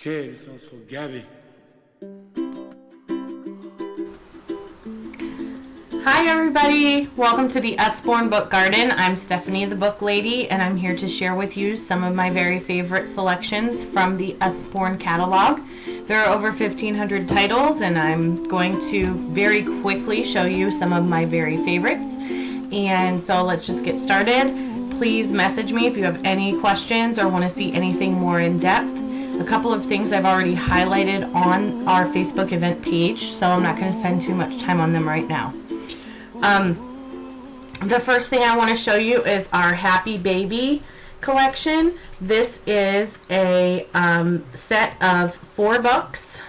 Okay, this one's for Gabby. Hi everybody! Welcome to the Usborne Book Garden. I'm Stephanie the Book Lady, and I'm here to share with you some of my very favorite selections from the Usborne catalog. There are over 1,500 titles, and I'm going to very quickly show you some of my very favorites. And so let's just get started. Please message me if you have any questions or want to see anything more in depth. A couple of things I've already highlighted on our Facebook event page, so I'm not going to spend too much time on them right now. The first thing I want to show you is our Happy Baby collection. This is a set of 4 books,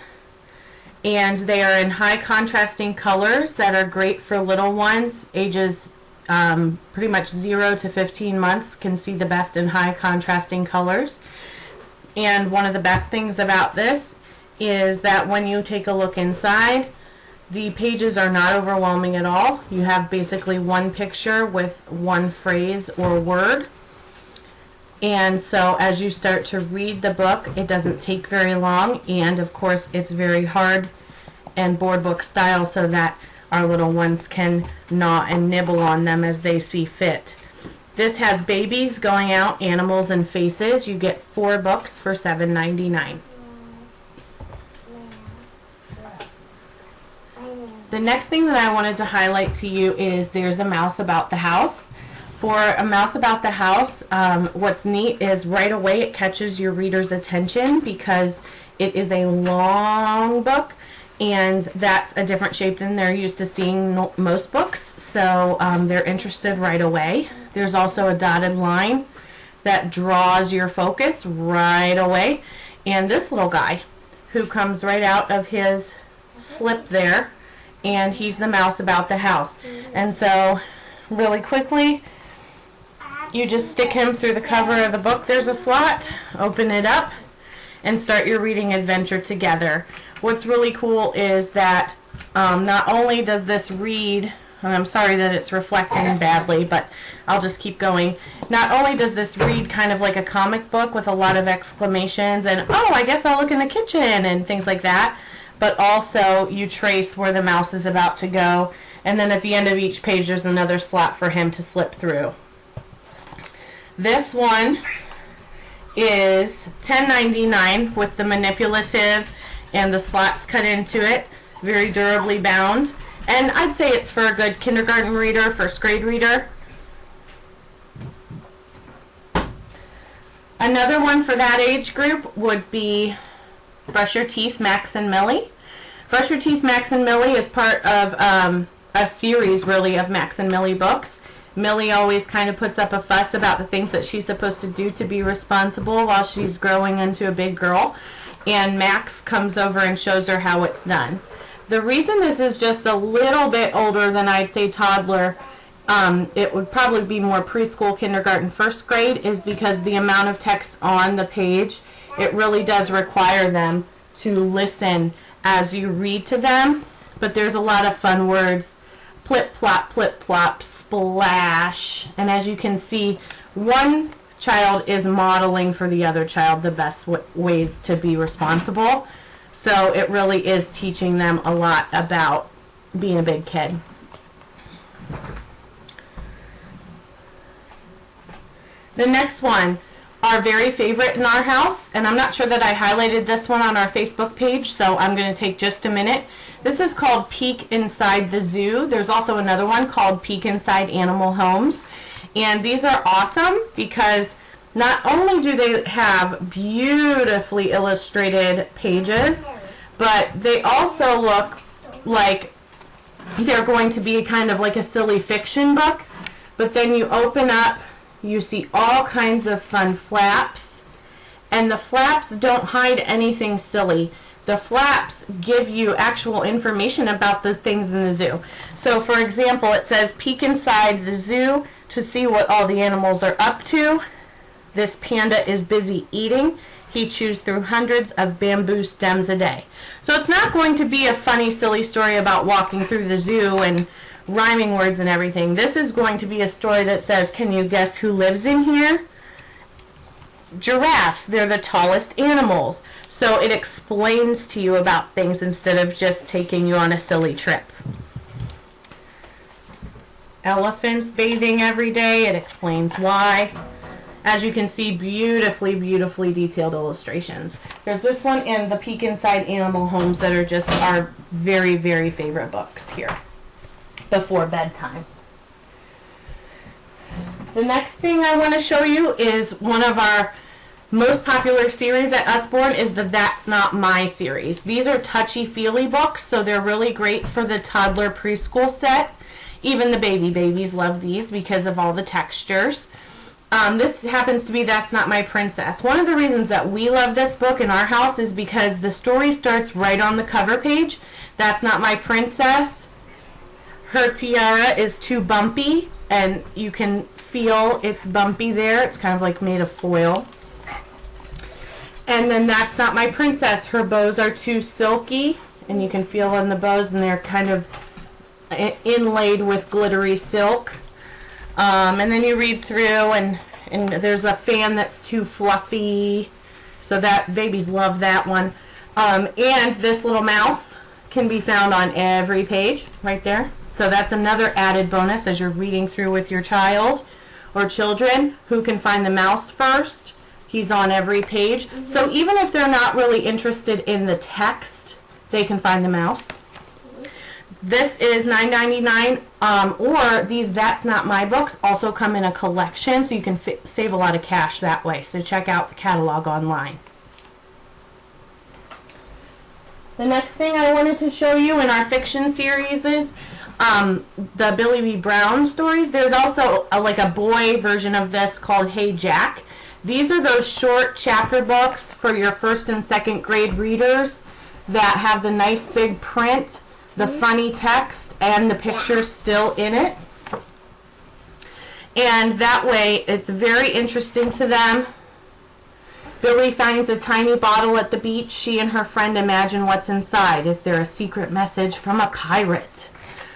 and they are in high contrasting colors that are great for little ones. Ages pretty much 0 to 15 months can see the best in high contrasting colors. And one of the best things about this is that when you take a look inside, the pages are not overwhelming at all. You have basically one picture with one phrase or word. And so as you start to read the book, it doesn't take very long. And of course, it's very hard and board book style so that our little ones can gnaw and nibble on them as they see fit. This has babies going out, animals, and faces. You get 4 books for $7.99. The next thing that I wanted to highlight to you is there's a Mouse About the House. For a Mouse About the House, what's neat is right away it catches your reader's attention because it is a long book, and that's a different shape than they're used to seeing most books, so they're interested right away. There's also a dotted line that draws your focus right away, and this little guy who comes right out of his slip there, and he's the mouse about the house. And so really quickly you just stick him through the cover of the book. There's a slot, open it up, and start your reading adventure together. What's really cool is that not only does this read, and I'm sorry that it's reflecting badly, but I'll just keep going. Not only does this read kind of like a comic book with a lot of exclamations and, oh, I guess I'll look in the kitchen and things like that, but also you trace where the mouse is about to go, and then at the end of each page there's another slot for him to slip through. This one is $10.99 with the manipulative and the slots cut into it, very durably bound, and I'd say it's for a good kindergarten reader, first grade reader. Another one for that age group would be Brush Your Teeth, Max and Millie. Brush Your Teeth, Max and Millie is part of a series, really, of Max and Millie books. Millie always kind of puts up a fuss about the things that she's supposed to do to be responsible while she's growing into a big girl, and Max comes over and shows her how it's done. The reason this is just a little bit older than I'd say toddler, it would probably be more preschool, kindergarten, first grade, is because the amount of text on the page, it really does require them to listen as you read to them. But there's a lot of fun words, plip plop, splash, and as you can see, one child is modeling for the other child the best ways to be responsible. So it really is teaching them a lot about being a big kid. The next one, our very favorite in our house, and I'm not sure that I highlighted this one on our Facebook page, so I'm going to take just a minute. This is called Peek Inside the Zoo. There's also another one called Peek Inside Animal Homes, and these are awesome because not only do they have beautifully illustrated pages, but they also look like they're going to be kind of like a silly fiction book. But then you open up, you see all kinds of fun flaps, and the flaps don't hide anything silly. The flaps give you actual information about the things in the zoo. So for example, it says peek inside the zoo to see what all the animals are up to. This panda is busy eating. He chews through hundreds of bamboo stems a day. So it's not going to be a funny, silly story about walking through the zoo and rhyming words and everything. This is going to be a story that says, can you guess who lives in here? giraffes. They're the tallest animals. So it explains to you about things instead of just taking you on a silly trip. Elephants bathing every day. It explains why. As you can see, beautifully, beautifully detailed illustrations. There's this one and the Peek Inside Animal Homes that are just our very, very favorite books here before bedtime. The next thing I want to show you is one of our most popular series at Usborne is the That's Not My series. These are touchy-feely books, so they're really great for the toddler preschool set. Even the babies love these because of all the textures. This happens to be That's Not My Princess. One of the reasons that we love this book in our house is because the story starts right on the cover page. That's not my princess. Her tiara is too bumpy, and you can feel it's bumpy there. It's kind of like made of foil. And then That's Not My Princess. Her bows are too silky, and you can feel in the bows, and they're kind of inlaid with glittery silk. And then you read through, and there's a fan that's too fluffy, so that babies love that one. And this little mouse can be found on every page right there. So that's another added bonus as you're reading through with your child or children. Who can find the mouse first? He's on every page. So even if they're not really interested in the text, they can find the mouse. This is $9.99, or these That's Not My books also come in a collection, so you can save a lot of cash that way. So check out the catalog online. The next thing I wanted to show you in our fiction series is the Billy B. Brown stories. There's also like a boy version of this called Hey Jack. These are those short chapter books for your first and second grade readers that have the nice big print, the funny text, and the pictures still in it. And that way it's very interesting to them. Billy finds a tiny bottle at the beach. She and her friend imagine what's inside. Is there a secret message from a pirate?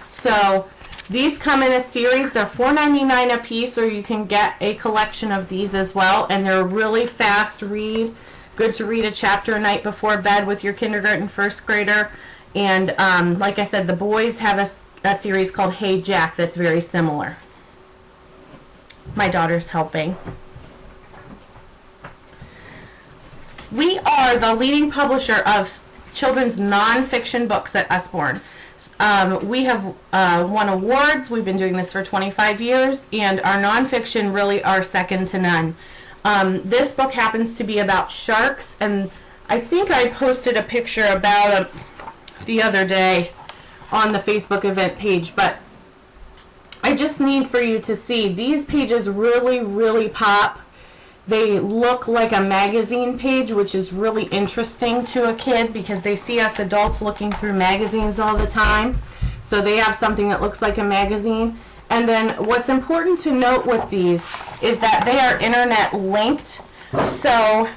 So these come in a series. They're $4.99 a piece, or you can get a collection of these as well. And they're a really fast read. Good to read a chapter a night before bed with your kindergarten first grader. And like I said, the boys have a series called Hey Jack that's very similar. My daughter's helping. We are the leading publisher of children's nonfiction books at Usborne. We have won awards. We've been doing this for 25 years, and our nonfiction really are second to none. This book happens to be about sharks, and I think I posted a picture about it the other day on the Facebook event page, but I just need for you to see these pages really, really pop. They look like a magazine page, which is really interesting to a kid because they see us adults looking through magazines all the time. So they have something that looks like a magazine. And then what's important to note with these is that they are internet linked. So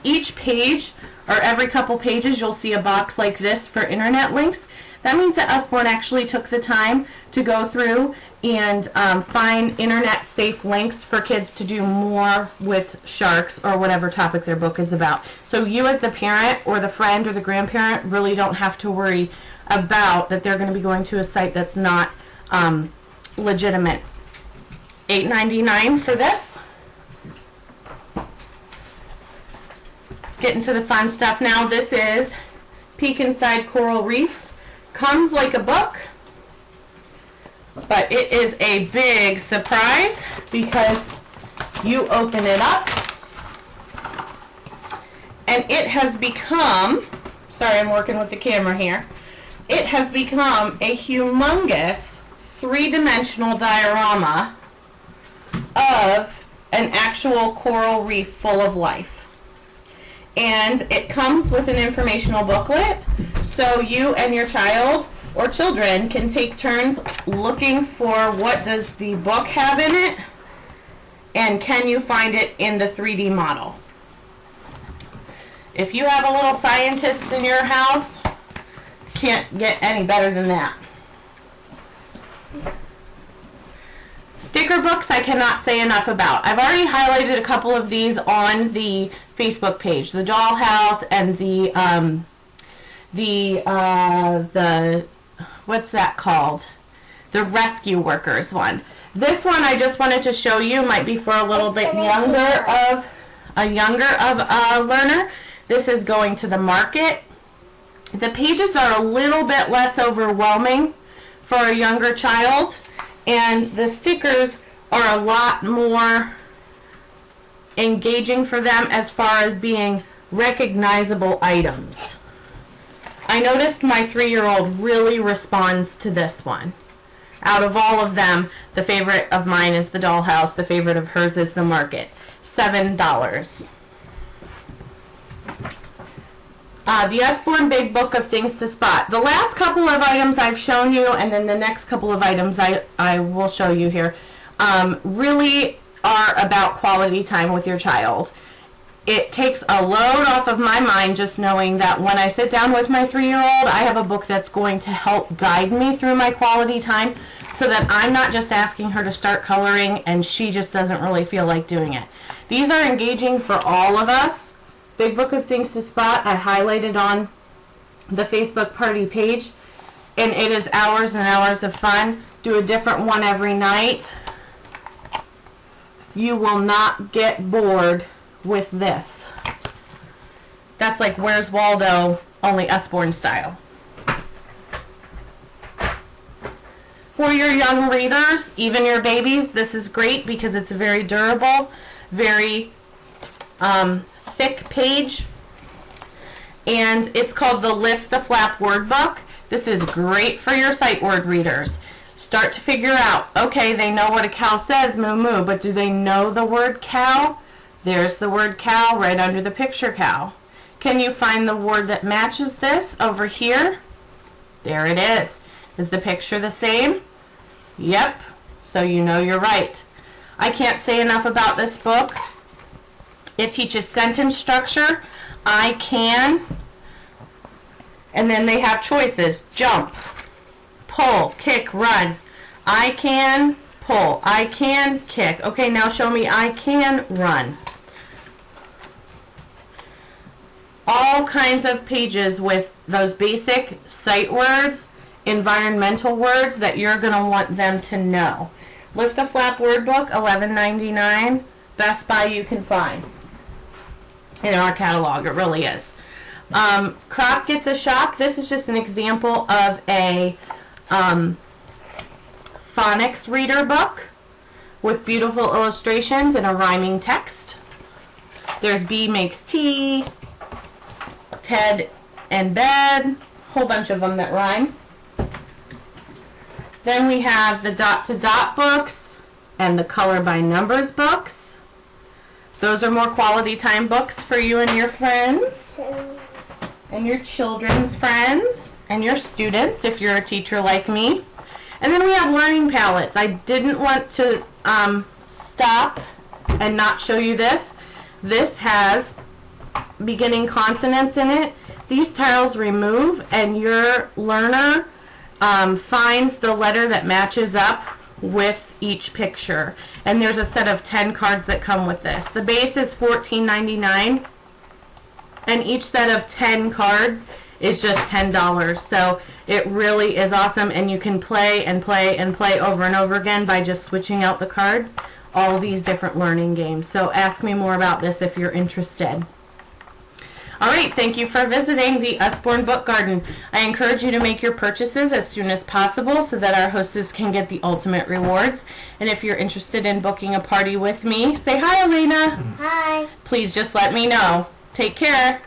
each page, or every couple pages, you'll see a box like this for internet links. That means that Usborne actually took the time to go through and find internet safe links for kids to do more with sharks or whatever topic their book is about. So you as the parent or the friend or the grandparent really don't have to worry about that they're going to be going to a site that's not legitimate. $8.99 for this. Getting to the fun stuff now. This is Peek Inside Coral Reefs. Comes like a book, but it is a big surprise because you open it up and it has become, sorry, I'm working with the camera here, it has become a humongous three-dimensional diorama of an actual coral reef full of life. And it comes with an informational booklet, so you and your child or children can take turns looking for what does the book have in it, and can you find it in the 3D model. If you have a little scientist in your house, can't get any better than that. Sticker sticker books I cannot say enough about. I've already highlighted a couple of these on the Facebook page, the dollhouse and the what's that called? The rescue workers one. This one I just wanted to show you, might be for a little bit younger of a learner. This is going to the market. The pages are a little bit less overwhelming for a younger child, and the stickers are a lot more engaging for them as far as being recognizable items. I noticed my 3-year-old really responds to this one. Out of all of them, the favorite of mine is the dollhouse. The favorite of hers is the market. $7. The Usborne Big Book of Things to Spot. The last couple of items I've shown you, and then the next couple of items I will show you here, really are about quality time with your child. It takes a load off of my mind just knowing that when I sit down with my 3-year-old, I have a book that's going to help guide me through my quality time so that I'm not just asking her to start coloring and she just doesn't really feel like doing it. These are engaging for all of us. Big Book of Things to Spot, I highlighted on the Facebook party page, and it is hours and hours of fun. Do a different one every night. You will not get bored with this. That's like Where's Waldo, only Usborne style. For your young readers, even your babies, this is great because it's very durable, very thick page, and it's called the Lift the Flap Word Book. This is great for your sight word readers. Start to figure out, okay, they know what a cow says, moo moo, but do they know the word cow? There's the word cow right under the picture cow. Can you find the word that matches this over here? There it is. Is the picture the same? Yep. So you know you're right. I can't say enough about this book. It teaches sentence structure. I can. And then they have choices. Jump, pull, kick, run. I can pull. I can kick. Okay, now show me I can run. All kinds of pages with those basic sight words, environmental words that you're going to want them to know. Lift the Flap Word Book, $11.99. Best buy you can find in our catalog. It really is. Croc Gets a Shock. This is just an example of a phonics reader book with beautiful illustrations and a rhyming text. There's Bee Makes Tea, Ted and Bed, whole bunch of them that rhyme. Then we have the Dot to Dot books and the Color by Numbers books. Those are more quality time books for you and your friends and your children's friends and your students if you're a teacher like me. And then we have learning palettes. I didn't want to stop and not show you this. This has beginning consonants in it. These tiles remove and your learner finds the letter that matches up with each picture. And there's a set of 10 cards that come with this. The base is $14.99 and each set of 10 cards is just $10. So it really is awesome, and you can play and play and play over and over again by just switching out the cards. All these different learning games. So ask me more about this if you're interested. Alright, thank you for visiting the Usborne Book Garden. I encourage you to make your purchases as soon as possible so that our hostess can get the ultimate rewards. And if you're interested in booking a party with me, say hi, Elena. Hi. Please just let me know. Take care.